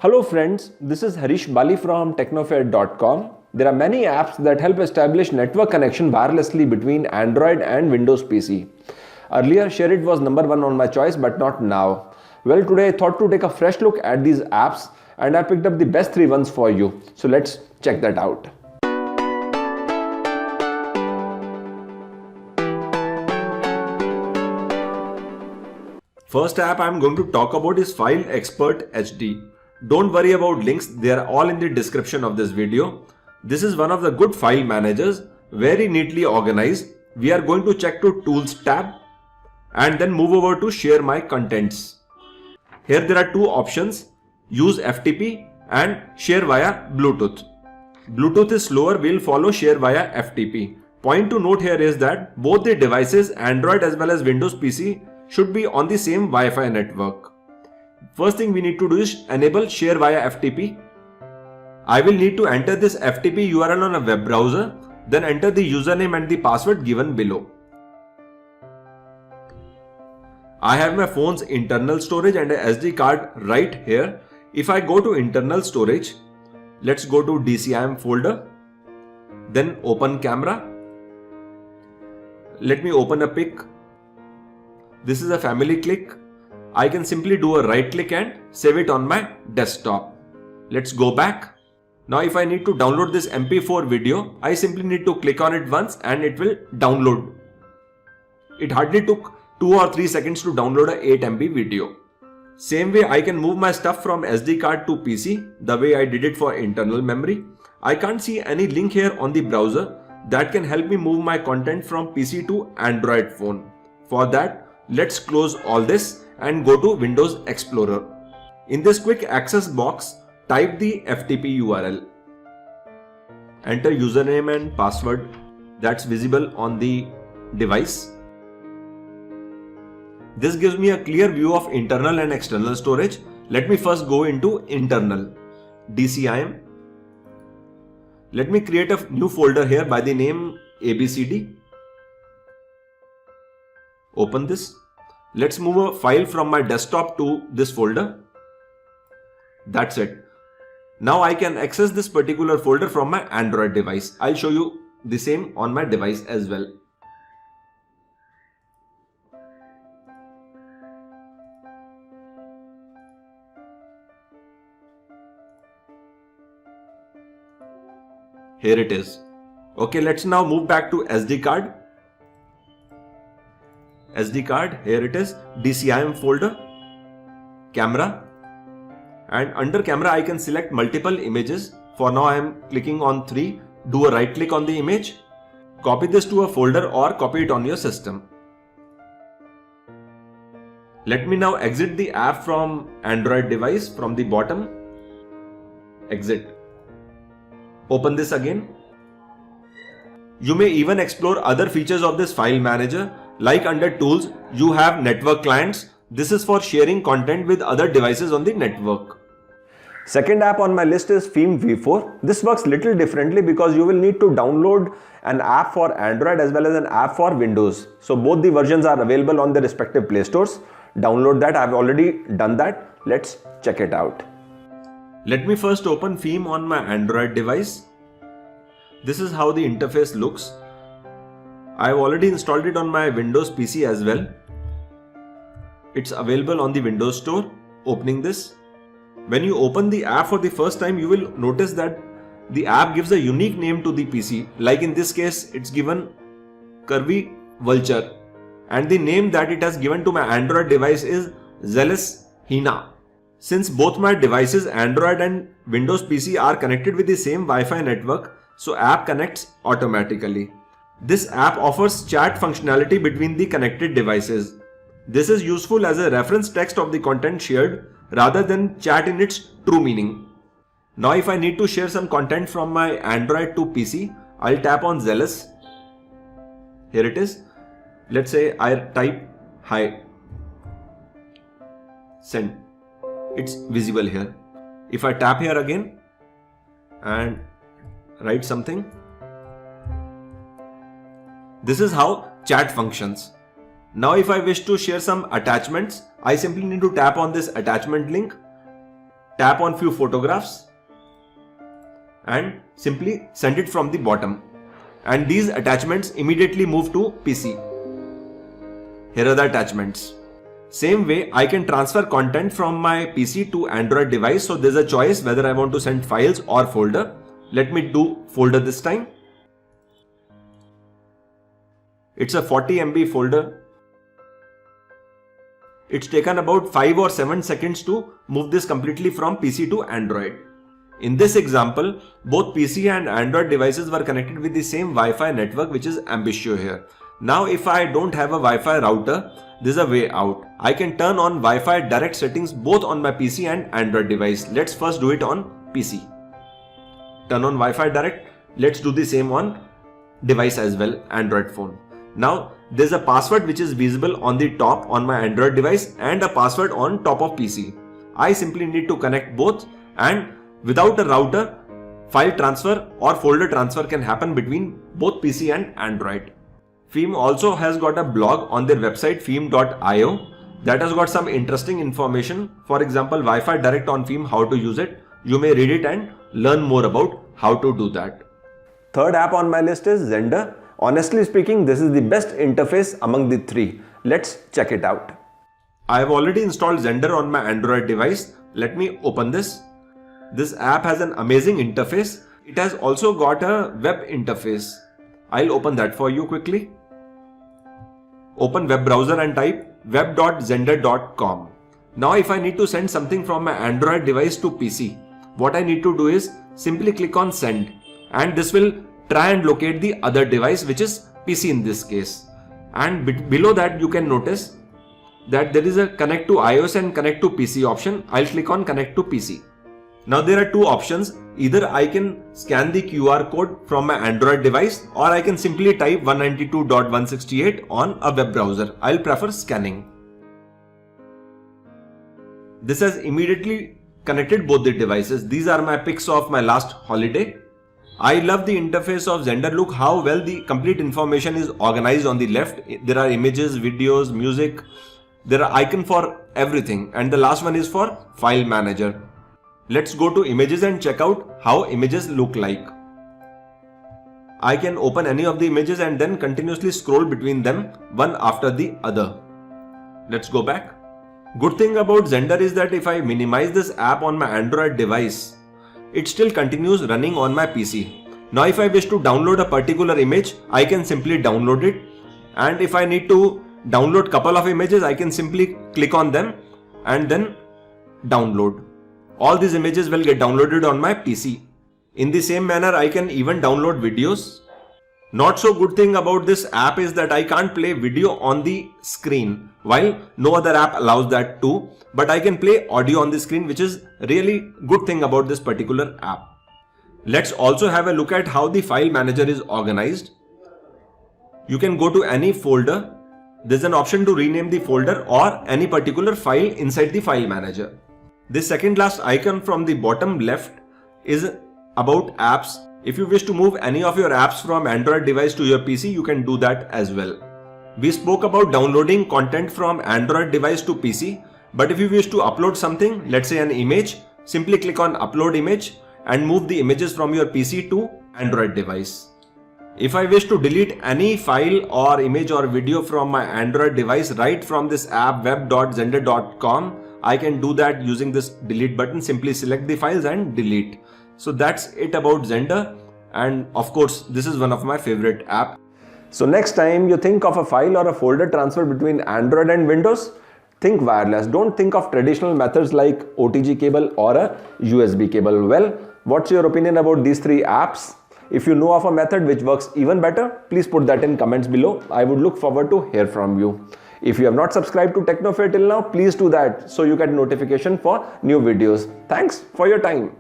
Hello friends, this is Harish Bali from technofair.com. There are many apps that help establish network connection wirelessly between Android and Windows PC. Earlier, ShareIt was number one on my choice, but not now. Well, today I thought to take a fresh look at these apps and I picked up the best three ones for you. So let's check that out. First app I'm going to talk about is File Expert HD. Don't worry about links, they are all in the description of this video. This is one of the good file managers, very neatly organized. We are going to check to Tools tab and then move over to Share My Contents. Here there are two options, Use FTP and Share via Bluetooth. Bluetooth is slower, we'll follow Share via FTP. Point to note here is that both the devices, Android as well as Windows PC, should be on the same Wi-Fi network. First thing we need to do is enable Share via FTP. I will need to enter this FTP URL on a web browser, then enter the username and the password given below. I have my phone's internal storage and a SD card right here. If I go to internal storage, let's go to DCIM folder, then open camera. Let me open a pic. This is a family click. I can simply do a right click and save it on my desktop. Let's go back. Now if I need to download this MP4 video, I simply need to click on it once and it will download. It hardly took 2 or 3 seconds to download a 8 MB video. Same way I can move my stuff from SD card to PC the way I did it for internal memory. I can't see any link here on the browser that can help me move my content from PC to Android phone. For that, let's close all this and go to Windows Explorer. In this quick access box, type the FTP URL. Enter username and password that's visible on the device. This gives me a clear view of internal and external storage. Let me first go into internal. DCIM. Let me create a new folder here by the name ABCD. Open this. Let's move a file from my desktop to this folder. That's it. Now I can access this particular folder from my Android device. I'll show you the same on my device as well. Here it is. Okay, let's now move back to SD card. SD card, here it is, DCIM folder, camera, and under camera I can select multiple images. For now I am clicking on 3, do a right click on the image, copy this to a folder or copy it on your system. Let me now exit the app from Android device from the bottom, exit. Open this again. You may even explore other features of this file manager. Like under tools, you have network clients. This is for sharing content with other devices on the network. Second app on my list is Veeam V4. This works little differently because you will need to download an app for Android as well as an app for Windows. So both the versions are available on the respective Play Stores. Download that. I've already done that. Let's check it out. Let me first open Veeam on my Android device. This is how the interface looks. I have already installed it on my Windows PC as well. It's available on the Windows Store. Opening this. When you open the app for the first time, you will notice that the app gives a unique name to the PC. Like in this case, it's given Curvy Vulture. And the name that it has given to my Android device is Zealous Hyena. Since both my devices, Android and Windows PC, are connected with the same Wi-Fi network, so app connects automatically. This app offers chat functionality between the connected devices. This is useful as a reference text of the content shared rather than chat in its true meaning. Now if I need to share some content from my Android to PC, I'll tap on Zealous. Here it is. Let's say I type hi. Send. It's visible here. If I tap here again and write something, this is how chat functions. Now if I wish to share some attachments, I simply need to tap on this attachment link, tap on few photographs and simply send it from the bottom. And these attachments immediately move to PC. Here are the attachments. Same way, I can transfer content from my PC to Android device. So there's a choice whether I want to send files or folder. Let me do folder this time. It's a 40 MB folder. It's taken about 5 or 7 seconds to move this completely from PC to Android. In this example, both PC and Android devices were connected with the same Wi-Fi network, which is Ambitio here. Now if I don't have a Wi-Fi router, there's a way out. I can turn on Wi-Fi direct settings both on my PC and Android device. Let's first do it on PC. Turn on Wi-Fi direct. Let's do the same on device as well, Android phone. Now there's a password which is visible on the top on my Android device and a password on top of PC. I simply need to connect both, and without a router, file transfer or folder transfer can happen between both PC and Android. Veeam also has got a blog on their website veeam.io that has got some interesting information. For example, Wi-Fi direct on Veeam, how to use it. You may read it and learn more about how to do that. Third app on my list is Xender. Honestly speaking, this is the best interface among the three. Let's check it out. I have already installed Xender on my Android device. Let me open this. This app has an amazing interface. It has also got a web interface. I'll open that for you quickly. Open web browser and type web.xender.com. Now if I need to send something from my Android device to PC, what I need to do is simply click on send, and this will try and locate the other device, which is PC in this case. And below that you can notice that there is a connect to iOS and connect to PC option. I'll click on connect to PC. Now there are two options. Either I can scan the QR code from my Android device, or I can simply type 192.168 on a web browser. I'll prefer scanning. This has immediately connected both the devices. These are my pics of my last holiday. I love the interface of Xender. Look how well the complete information is organized on the left. There are images, videos, music. There are icons for everything. And the last one is for file manager. Let's go to images and check out how images look like. I can open any of the images and then continuously scroll between them one after the other. Let's go back. Good thing about Xender is that if I minimize this app on my Android device, it still continues running on my PC. Now if I wish to download a particular image, I can simply download it. And if I need to download couple of images, I can simply click on them and then download. All these images will get downloaded on my PC. In the same manner, I can even download videos. Not so good thing about this app is that I can't play video on the screen, while no other app allows that too. But I can play audio on the screen, which is really good thing about this particular app. Let's also have a look at how the file manager is organized. You can go to any folder. There's an option to rename the folder or any particular file inside the file manager. This second last icon from the bottom left is about apps. If you wish to move any of your apps from Android device to your PC, you can do that as well. We spoke about downloading content from Android device to PC, but if you wish to upload something, let's say an image, simply click on upload image and move the images from your PC to Android device. If I wish to delete any file or image or video from my Android device right from this app web.xender.com, I can do that using this delete button. Simply select the files and delete. So that's it about Xender, and of course this is one of my favorite apps. So next time you think of a file or a folder transfer between Android and Windows, think wireless. Don't think of traditional methods like OTG cable or a USB cable. Well, what's your opinion about these three apps? If you know of a method which works even better, please put that in comments below. I would look forward to hear from you. If you have not subscribed to Technofare till now, please do that so you get notification for new videos. Thanks for your time.